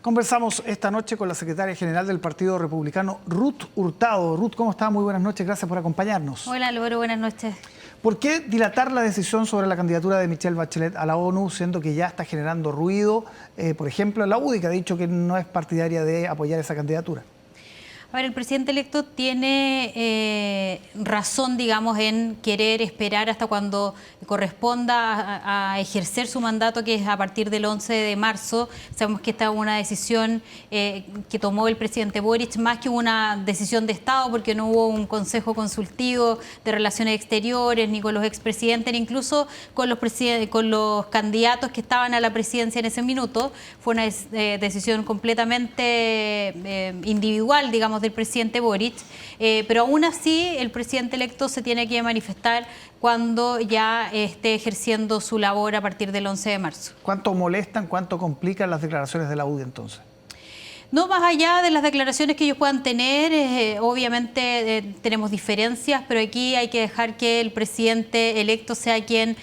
Conversamos esta noche con la secretaria general del Partido Republicano, Ruth Hurtado. Ruth, ¿cómo está? Muy buenas noches, gracias por acompañarnos. Hola Álvaro, buenas noches. ¿Por qué dilatar la decisión sobre la candidatura de Michelle Bachelet a la ONU, siendo que ya está generando ruido? Por ejemplo, la UDI, que ha dicho que no es partidaria de apoyar esa candidatura. A ver, el presidente electo tiene razón, digamos, en querer esperar hasta cuando corresponda a ejercer su mandato, que es a partir del 11 de marzo. Sabemos que esta es una decisión que tomó el presidente Boric, más que una decisión de Estado, porque no hubo un consejo consultivo de relaciones exteriores, ni con los expresidentes, ni incluso con los candidatos que estaban a la presidencia en ese minuto. Fue una decisión completamente individual, digamos, del presidente Boric, pero aún así el presidente electo se tiene que manifestar cuando ya esté ejerciendo su labor a partir del 11 de marzo. ¿Cuánto molestan, cuánto complican las declaraciones de la UDI entonces? No más allá de las declaraciones que ellos puedan tener, obviamente tenemos diferencias, pero aquí hay que dejar que el presidente electo sea quien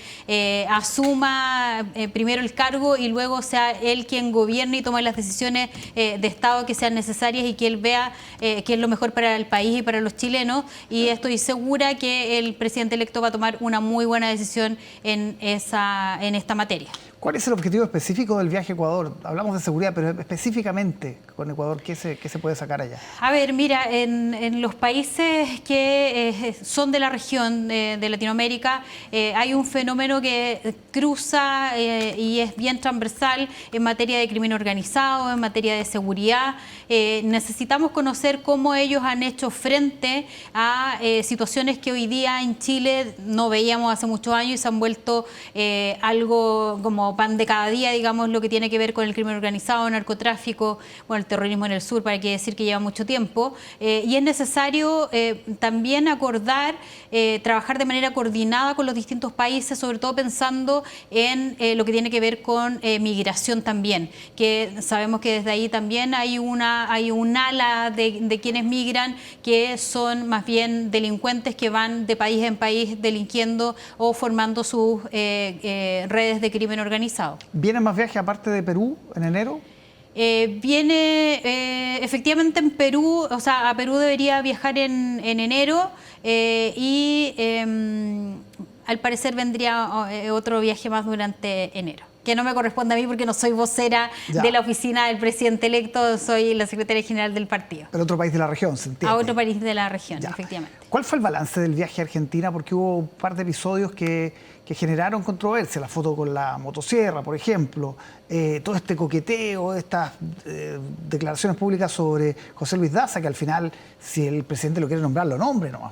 asuma primero el cargo y luego sea él quien gobierne y tome las decisiones de Estado que sean necesarias y que él vea qué es lo mejor para el país y para los chilenos. Y estoy segura que el presidente electo va a tomar una muy buena decisión en esta materia. ¿Cuál es el objetivo específico del viaje a Ecuador? Hablamos de seguridad, pero específicamente con Ecuador, ¿qué se puede sacar allá? A ver, mira, en los países que son de la región de Latinoamérica hay un fenómeno que cruza y es bien transversal en materia de crimen organizado, en materia de seguridad. Necesitamos conocer cómo ellos han hecho frente a situaciones que hoy día en Chile no veíamos hace muchos años y se han vuelto algo como pan de cada día, digamos, lo que tiene que ver con el crimen organizado, narcotráfico, bueno, el terrorismo en el sur, para qué decir que lleva mucho tiempo. Y es necesario también acordar, trabajar de manera coordinada con los distintos países, sobre todo pensando en lo que tiene que ver con migración también, que sabemos que desde ahí también hay un ala de quienes migran que son más bien delincuentes que van de país en país delinquiendo o formando sus redes de crimen organizado. ¿Vienen más viajes aparte de Perú en enero? Viene efectivamente en Perú, o sea, a Perú debería viajar en enero y al parecer vendría otro viaje más durante enero, que no me corresponde a mí porque no soy vocera de la oficina del presidente electo, soy la secretaria general del partido. Pero otro país de la región, ¿se entiende? A otro país de la región, efectivamente. ¿Cuál fue el balance del viaje a Argentina? Porque hubo un par de episodios que generaron controversia, la foto con la motosierra, por ejemplo, todo este coqueteo, estas declaraciones públicas sobre José Luis Daza, que al final, si el presidente lo quiere nombrar, lo nombre nomás.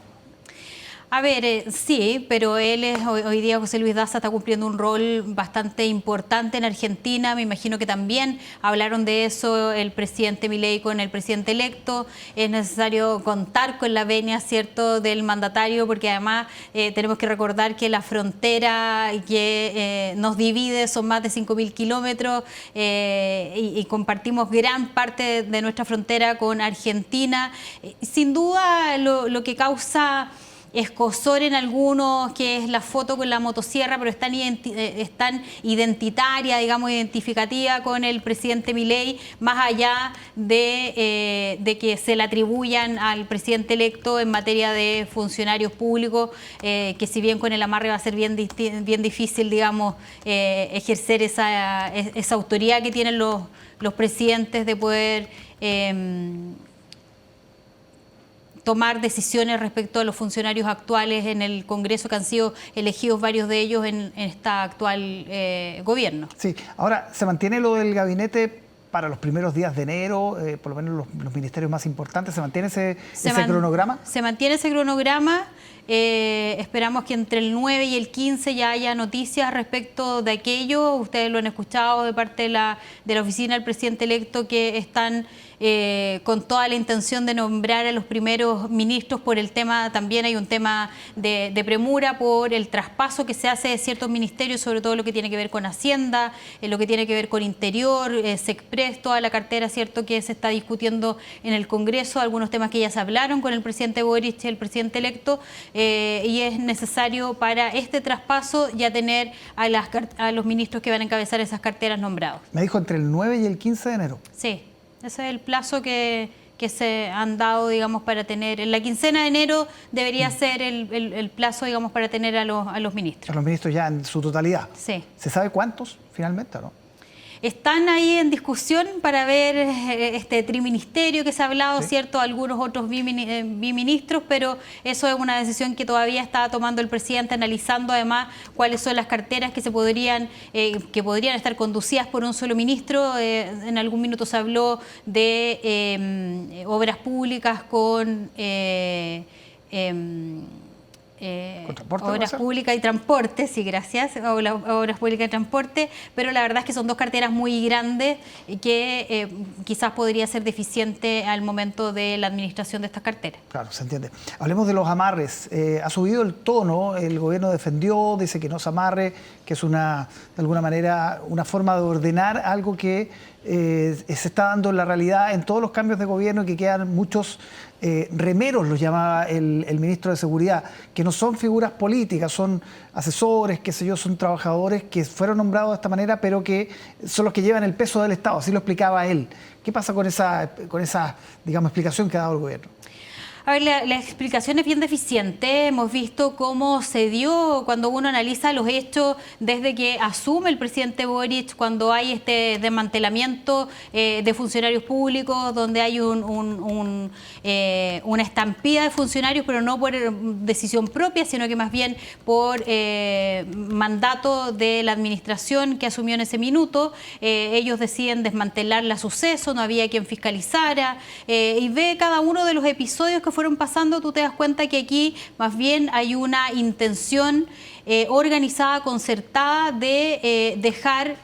A ver, sí, pero hoy día José Luis Daza está cumpliendo un rol bastante importante en Argentina. Me imagino que también hablaron de eso el presidente Milei con el presidente electo. Es necesario contar con la venia, ¿cierto?, del mandatario, porque además tenemos que recordar que la frontera que nos divide son más de 5.000 kilómetros y compartimos gran parte de nuestra frontera con Argentina. Sin duda lo que causa escozor en algunos, que es la foto con la motosierra, pero es tan identitaria, digamos, identificativa con el presidente Milei, más allá de que se le atribuyan al presidente electo en materia de funcionarios públicos, que si bien con el amarre va a ser bien difícil, digamos, ejercer esa autoridad que tienen los presidentes de poder tomar decisiones respecto a los funcionarios actuales en el Congreso, que han sido elegidos varios de ellos en esta actual gobierno. Sí, ahora, ¿se mantiene lo del gabinete para los primeros días de enero, por lo menos los ministerios más importantes? ¿Se mantiene ese cronograma? Se mantiene ese cronograma. Esperamos que entre el 9 y el 15 ya haya noticias respecto de aquello. Ustedes lo han escuchado de parte de la oficina del presidente electo, que están con toda la intención de nombrar a los primeros ministros por el tema, también hay un tema de premura por el traspaso que se hace de ciertos ministerios, sobre todo lo que tiene que ver con Hacienda, lo que tiene que ver con Interior, SECPRES. exteriores, toda la cartera, ¿cierto?, que se está discutiendo en el Congreso, algunos temas que ya se hablaron con el presidente Boric, el presidente electo, y es necesario para este traspaso ya tener a los ministros que van a encabezar esas carteras nombrados. Me dijo entre el 9 y el 15 de enero. Sí, ese es el plazo que se han dado, digamos, para tener. En la quincena de enero debería ser el plazo, digamos, para tener a los ministros. A los ministros ya en su totalidad. Sí. ¿Se sabe cuántos finalmente o no? Están ahí en discusión para ver este triministerio que se ha hablado, Sí. ¿cierto? Algunos otros biministros, pero eso es una decisión que todavía está tomando el presidente, analizando además cuáles son las carteras que podrían estar conducidas por un solo ministro. En algún minuto se habló de obras públicas con obras públicas y transporte, sí, gracias, obras públicas y transporte, pero la verdad es que son dos carteras muy grandes que quizás podría ser deficiente al momento de la administración de estas carteras. Claro, se entiende. Hablemos de los amarres. Ha subido el tono, el gobierno defendió, dice que no se amarre, que es de alguna manera una forma de ordenar algo que se está dando en la realidad en todos los cambios de gobierno y que quedan muchos remeros, los llamaba el ministro de Seguridad, que no son figuras políticas, son asesores, qué sé yo, son trabajadores que fueron nombrados de esta manera, pero que son los que llevan el peso del Estado, así lo explicaba él. ¿Qué pasa con esa digamos, explicación que ha dado el gobierno? A ver, la explicación es bien deficiente. Hemos visto cómo se dio cuando uno analiza los hechos desde que asume el presidente Boric, cuando hay este desmantelamiento de funcionarios públicos, donde hay una estampida de funcionarios, pero no por decisión propia, sino que más bien por mandato de la administración que asumió en ese minuto. Ellos deciden desmantelar la suceso, no había quien fiscalizara, y ve cada uno de los episodios que fueron pasando, tú te das cuenta que aquí más bien hay una intención organizada, concertada de dejar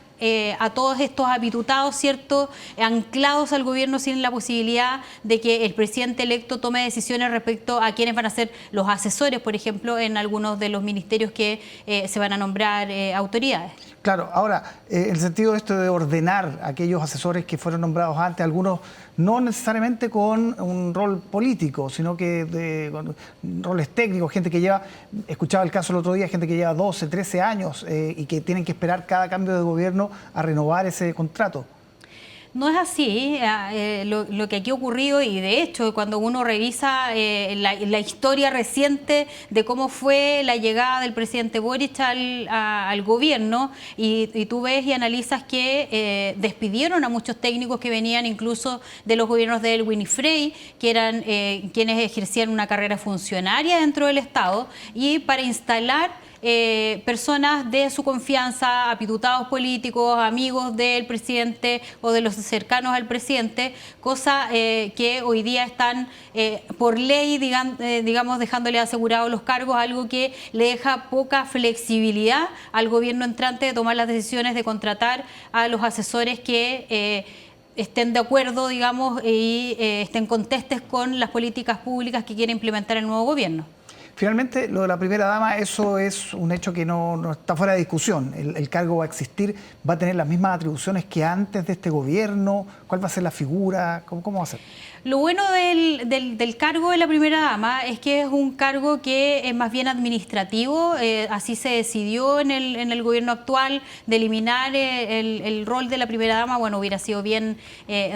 a todos estos habitutados, ¿cierto?, anclados al gobierno sin la posibilidad de que el presidente electo tome decisiones respecto a quiénes van a ser los asesores, por ejemplo, en algunos de los ministerios que se van a nombrar autoridades. Claro, ahora, en el sentido de esto de ordenar a aquellos asesores que fueron nombrados antes, algunos no necesariamente con un rol político, sino que con roles técnicos, gente que lleva, escuchaba el caso el otro día, gente que lleva 12, 13 años y que tienen que esperar cada cambio de gobierno a renovar ese contrato. No es así, lo que aquí ha ocurrido, y de hecho cuando uno revisa la historia reciente de cómo fue la llegada del presidente Boric al gobierno, y tú ves y analizas que despidieron a muchos técnicos que venían incluso de los gobiernos de Elwin y Frey, que eran quienes ejercían una carrera funcionaria dentro del Estado, y para instalar personas de su confianza, apitutados políticos, amigos del presidente o de los cercanos al presidente, cosa que hoy día están por ley, digamos, dejándole asegurados los cargos, algo que le deja poca flexibilidad al gobierno entrante de tomar las decisiones de contratar a los asesores que estén de acuerdo, digamos, y estén contestes con las políticas públicas que quiere implementar el nuevo gobierno. Finalmente, lo de la primera dama, eso es un hecho que no está fuera de discusión. El cargo va a existir, va a tener las mismas atribuciones que antes de este gobierno. ¿Cuál va a ser la figura? ¿Cómo va a ser? Lo bueno del cargo de la primera dama es que es un cargo que es más bien administrativo. Así se decidió en el gobierno actual de eliminar el rol de la primera dama. Bueno, hubiera sido bien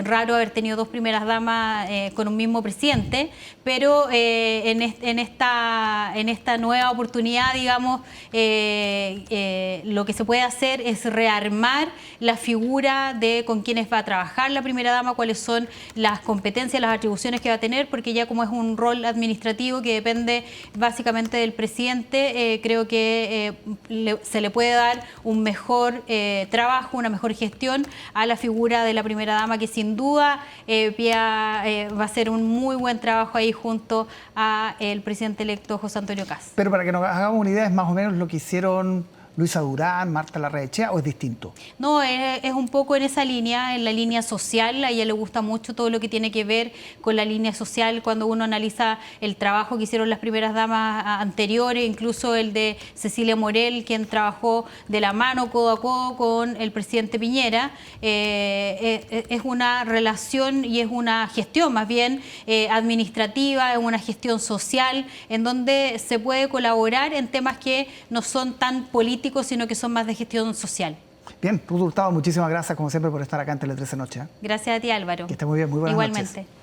raro haber tenido dos primeras damas con un mismo presidente, pero en esta nueva oportunidad, digamos, lo que se puede hacer es rearmar la figura de con quiénes va a trabajar la primera dama, cuáles son las competencias, las atribuciones que va a tener, porque ya como es un rol administrativo que depende básicamente del presidente, creo que se le puede dar un mejor trabajo, una mejor gestión a la figura de la primera dama, que sin duda va a hacer un muy buen trabajo ahí junto a el presidente electo José Antonio Kast. Pero para que nos hagamos una idea, es más o menos lo que hicieron Luisa Durán, Marta Larraechea, o es distinto? No, es un poco en esa línea, en la línea social. A ella le gusta mucho todo lo que tiene que ver con la línea social cuando uno analiza el trabajo que hicieron las primeras damas anteriores, incluso el de Cecilia Morel, quien trabajó de la mano, codo a codo, con el presidente Piñera. Es una relación y es una gestión más bien administrativa, es una gestión social, en donde se puede colaborar en temas que no son tan políticos, sino que son más de gestión social. Bien, Ruth Hurtado, muchísimas gracias como siempre por estar acá en Tele 13 Noche. Gracias a ti, Álvaro. Que esté muy bien, muy buenas noches. Igualmente.